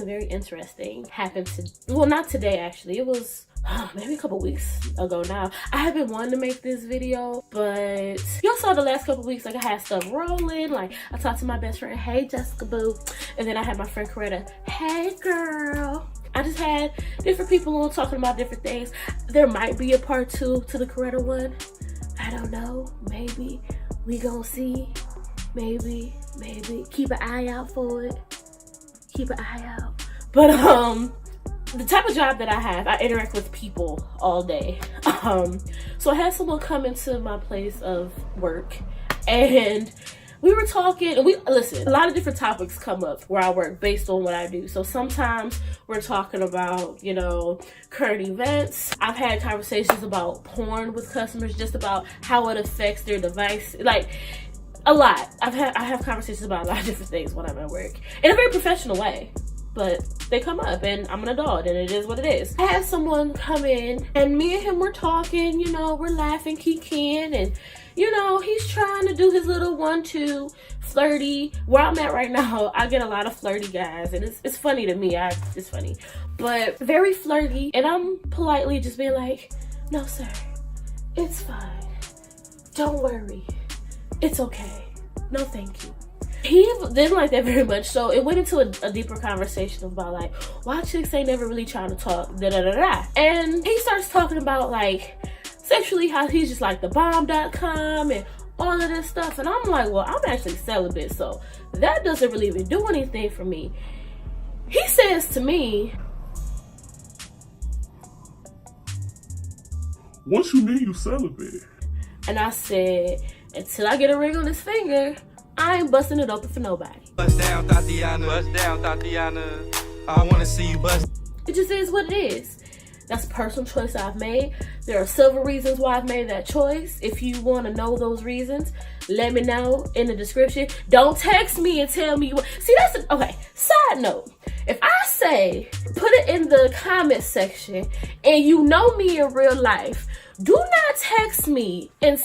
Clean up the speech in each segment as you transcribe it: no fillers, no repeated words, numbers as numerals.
something very interesting happened well, not today actually. It was maybe a couple weeks ago now. I have been wanting to make this video, but y'all saw the last couple weeks, like I had stuff rolling. Like I talked to my best friend, hey Jessica boo, and then I had my friend Coretta, hey girl. I just had different people on talking about different things. There might be a part 2 to the Coretta one. I don't know, maybe. We gonna see. Maybe. Keep an eye out for it. Keep an eye out. But the type of job that I have, I interact with people all day. So I had someone come into my place of work, and we were talking, and listen, a lot of different topics come up where I work based on what I do. So sometimes we're talking about, you know, current events. I've had conversations about porn with customers, just about how it affects their device. Like, a lot. I have conversations about a lot of different things when I'm at work in a very professional way, but they come up and I'm an adult and it is what it is. I had someone come in and me and him were talking, you know, we're laughing, kikiing, and you know, he's trying to do his little 1-2 flirty. Where I'm at right now, I get a lot of flirty guys, and it's funny to me. It's funny, but very flirty. And I'm politely just being like, no sir, it's fine. Don't worry. It's okay. No thank you. He didn't like that very much, so it went into a deeper conversation about like, why chicks ain't never really trying to talk, da-da-da-da. And he starts talking about like, sexually, how he's just like the bomb.com and all of this stuff. And I'm like, well, I'm actually celibate, so that doesn't really even do anything for me. He says to me, what you mean you celibate? And I said, until I get a ring on this finger, I ain't busting it open for nobody. Bust down, Tatiana. Bust down, Tatiana. I wanna see you bust. It just is what it is. That's a personal choice I've made. There are several reasons why I've made that choice. If you want to know those reasons, let me know in the description. Don't text me and tell me what. See, okay. Side note, if I say, put it in the comment section and you know me in real life, do not text me and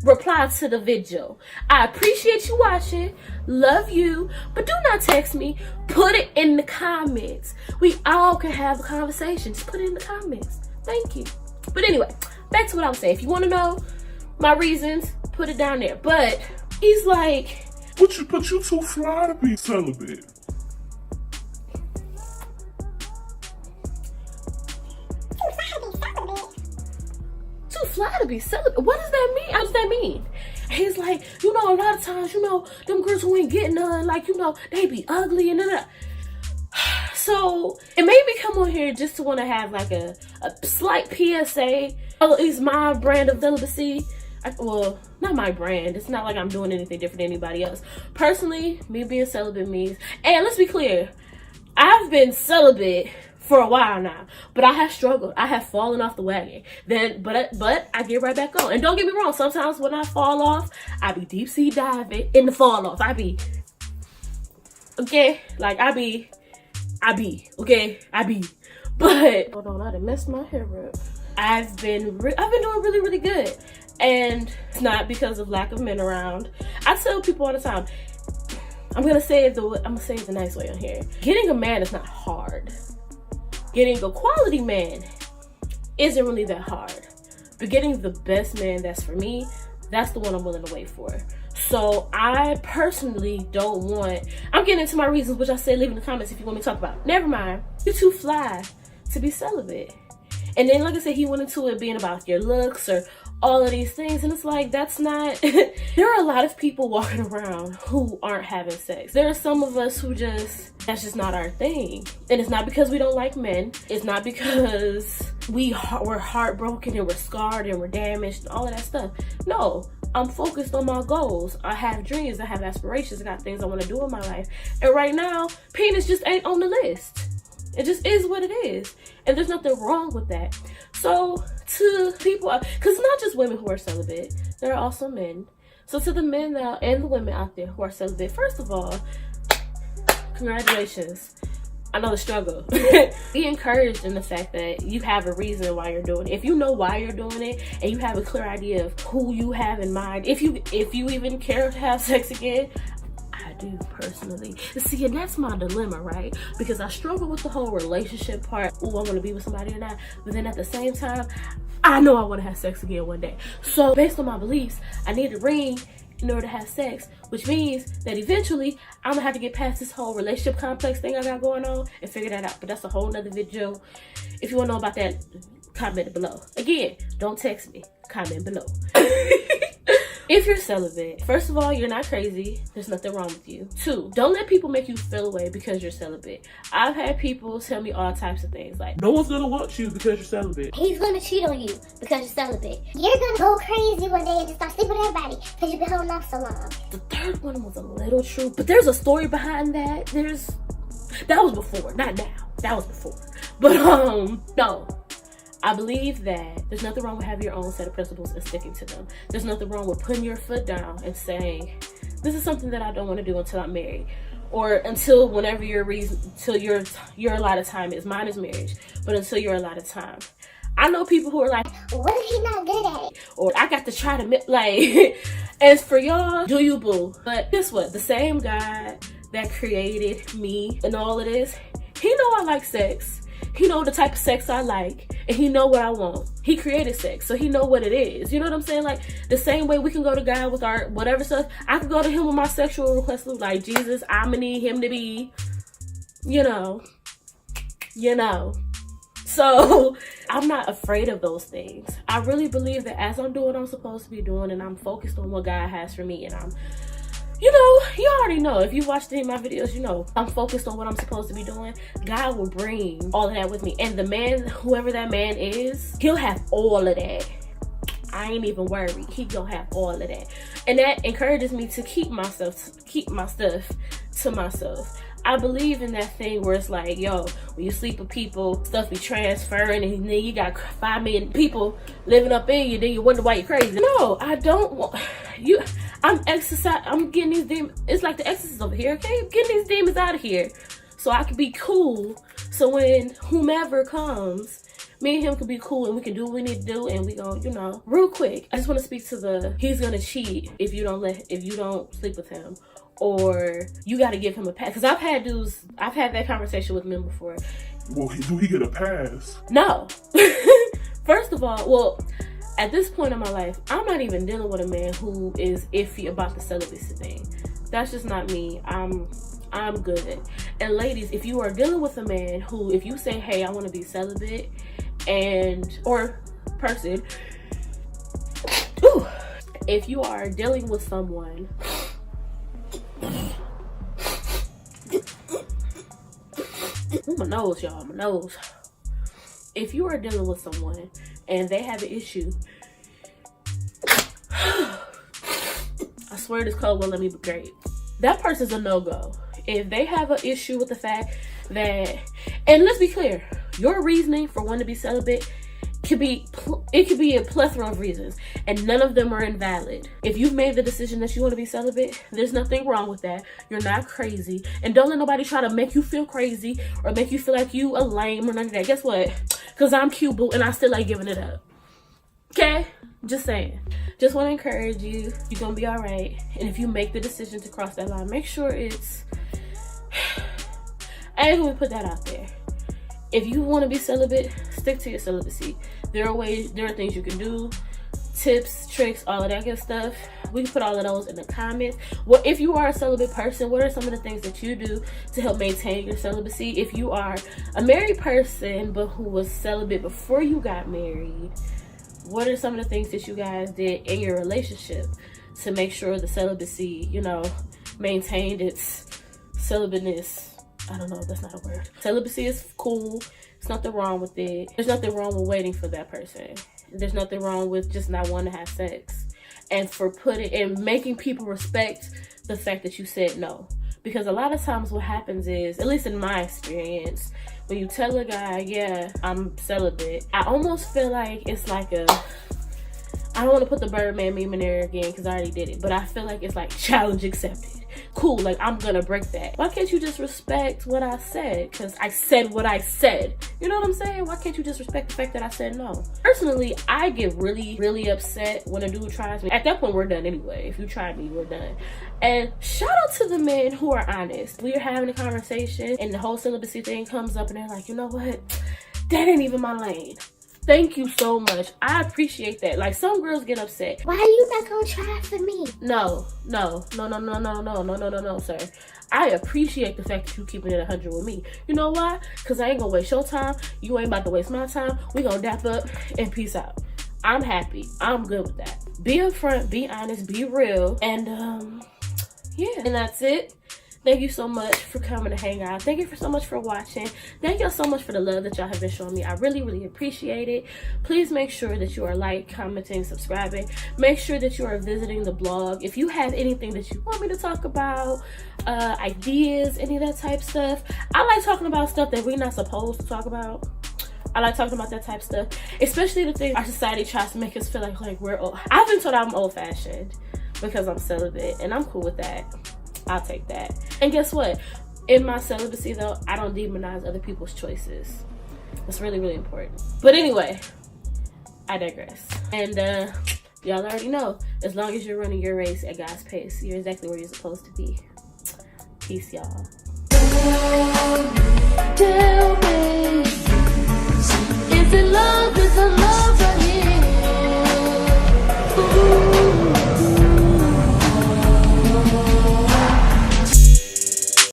reply to the video. I appreciate you watching, love you, but do not text me. Put it in the comments. We all can have a conversation. Just put it in the comments. Thank you. But anyway, back to what I was saying. If you want to know my reasons, put it down there. But he's like, but you too fly to be celibate. Fly to be celibate. What does that mean? How does that mean? He's like, you know, a lot of times, you know, them girls who ain't getting none, like, you know, they be ugly and da. So it made me come on here just to want to have like a slight PSA, at least my brand of celibacy. Well, not my brand. It's not like I'm doing anything different than anybody else. Personally, me being celibate means, and let's be clear, I've been celibate for a while now, but I have struggled. I have fallen off the wagon. But I get right back on. And don't get me wrong, sometimes when I fall off, I be deep sea diving in the fall off. I be, okay, like I be, okay, But hold on, I done messed my hair up. I've been doing really, really good, and it's not because of lack of men around. I tell people all the time, I'm gonna say it the nice way on here. Getting a man is not hard. Getting a quality man isn't really that hard, but getting the best man that's for me, that's the one I'm willing to wait for. So I personally don't want, I'm getting into my reasons, which I said leave in the comments if you want me to talk about. Never mind, you're too fly to be celibate. And then like I said, he went into it being about your looks or all of these things, and it's like, that's not there are a lot of people walking around who aren't having sex. There are some of us who that's just not our thing. And it's not because we don't like men. It's not because we're heartbroken and we're scarred and we're damaged and all of that stuff. No, I'm focused on my goals. I have dreams, I have aspirations, I got things I want to do in my life, and right now penis just ain't on the list. It just is what it is, and there's nothing wrong with that. So to people, because it's not just women who are celibate, there are also men. So to the men and the women out there who are celibate, first of all, congratulations. I know the struggle. Be encouraged in the fact that you have a reason why you're doing it. If you know why you're doing it and you have a clear idea of who you have in mind, if you even care to have sex again, I do personally. See, and that's my dilemma, right? Because I struggle with the whole relationship part. Oh, I want to be with somebody or not. But then at the same time, I know I want to have sex again one day. So based on my beliefs, I need a ring in order to have sex, which means that eventually I'm gonna have to get past this whole relationship complex thing I got going on and figure that out. But that's a whole nother video. If you want to know about that, comment below. Again, don't text me, comment below. If you're celibate, first of all, you're not crazy. There's nothing wrong with you. 2, don't let people make you feel away because you're celibate. I've had people tell me all types of things like, No one's gonna want you because you're celibate. He's gonna cheat on you because you're celibate. You're gonna go crazy one day and just start sleeping with everybody because you've been holding off so long. the third one was a little true, but there's a story behind that. That was before, not now. That was before. But no. I believe that there's nothing wrong with having your own set of principles and sticking to them. There's nothing wrong with putting your foot down and saying, this is something that I don't want to do until I'm married. Or until whenever until your allotted time is. Mine is marriage. But until your allotted time. I know people who are like, what if he's not good at it? or I got to try to, like, as for y'all, do you boo. But guess what? The same God that created me and all of this, he know I like sex. He know the type of sex I like, and he know what I want. He created sex, so he know what it is. You know what I'm saying? Like, the same way we can go to God with our whatever stuff, I can go to him with my sexual requests. Like, Jesus, I'm gonna need him to be, you know. So, I'm not afraid of those things. I really believe that as I'm doing what I'm supposed to be doing, and I'm focused on what God has for me, and I'm, you know, you already know. If you watched any of my videos, you know I'm focused on what I'm supposed to be doing. God will bring all of that with me. And the man, whoever that man is, he'll have all of that. I ain't even worried. He gonna have all of that. And that encourages me to keep my stuff to myself. I believe in that thing where it's like, yo, when you sleep with people, stuff be transferring, and then you got 5 million people living up in you, then you wonder why you're crazy. No, I don't want you. I'm getting these demons. It's like the exorcist over here, okay? I'm getting these demons out of here so I can be cool. So when whomever comes, me and him can be cool and we can do what we need to do, and we gonna, you know, real quick. I just want to speak to the he's gonna cheat if you don't sleep with him, or you got to give him a pass. Because I've had that conversation with men before. Well, do he get a pass? No. First of all, well, at this point in my life, I'm not even dealing with a man who is iffy about the celibacy thing. That's just not me. I'm good. And ladies, if you are dealing with a man who, if you say, hey, I want to be celibate, or person, if you are dealing with someone my nose, y'all, my nose. If you are dealing with someone and they have an issue, I swear this code won't let me be great. That person's a no-go. If they have an issue with the fact that, and let's be clear, your reasoning for wanting to be celibate could be a plethora of reasons, and none of them are invalid. If you've made the decision that you want to be celibate, there's nothing wrong with that. You're not crazy, and don't let nobody try to make you feel crazy or make you feel like you a lame or none of that. Guess what? Because I'm cute, boo, and I still ain't giving it up. Okay? Just saying. Just want to encourage you. You're gonna be all right. And if you make the decision to cross that line, make sure it's I ain't gonna put that out there. If you want to be celibate, stick to your celibacy. There are things you can do, tips, tricks, all of that good stuff. We can put all of those in the comments. Well, if you are a celibate person, what are some of the things that you do to help maintain your celibacy? If you are a married person but who was celibate before you got married, what are some of the things that you guys did in your relationship to make sure the celibacy, you know, maintained its celibateness? I don't know, that's not a word. Celibacy is cool. There's nothing wrong with it. There's nothing wrong with waiting for that person. There's nothing wrong with just not wanting to have sex. And for making people respect the fact that you said no. Because a lot of times what happens is, at least in my experience, when you tell a guy, yeah, I'm celibate, I almost feel like it's like I don't want to put the Birdman meme in there again because I already did it, but I feel like it's like challenge accepted. cool, like I'm gonna break that. Why can't you just respect what I said? Because I said what I said. You know what I'm saying? Why can't you just respect the fact that I said no? Personally, I get really upset when a dude tries me. At that point, we're done anyway. If you try me, we're done. And shout out to the men who are honest. We're having a conversation and the whole celibacy thing comes up and they're like, you know what? That ain't even my lane. Thank you so much. I appreciate that. Like, some girls get upset. Why are you not gonna try for me? No, sir. I appreciate the fact that you keeping it 100 with me. You know why? Because I ain't gonna waste your time. You ain't about to waste my time. We gonna dap up and peace out. I'm happy. I'm good with that. Be upfront, be honest, be real. And yeah, and that's it. Thank you so much for coming to hang out. Thank you so much for watching. Thank y'all so much for the love that y'all have been showing me. I really appreciate it. Please make sure that you are commenting, subscribing. Make sure that you are visiting the blog. If you have anything that you want me to talk about, ideas, any of that type stuff. I like talking about stuff that we're not supposed to talk about. I like talking about that type of stuff, especially the things our society tries to make us feel like we're old. I've been told I'm old-fashioned because I'm celibate, and I'm cool with that. I'll take that. And guess what? In my celibacy, though, I don't demonize other people's choices. It's really important. But anyway, I digress. And y'all already know, as long as you're running your race at God's pace, you're exactly where you're supposed to be. Peace, y'all. Tell me.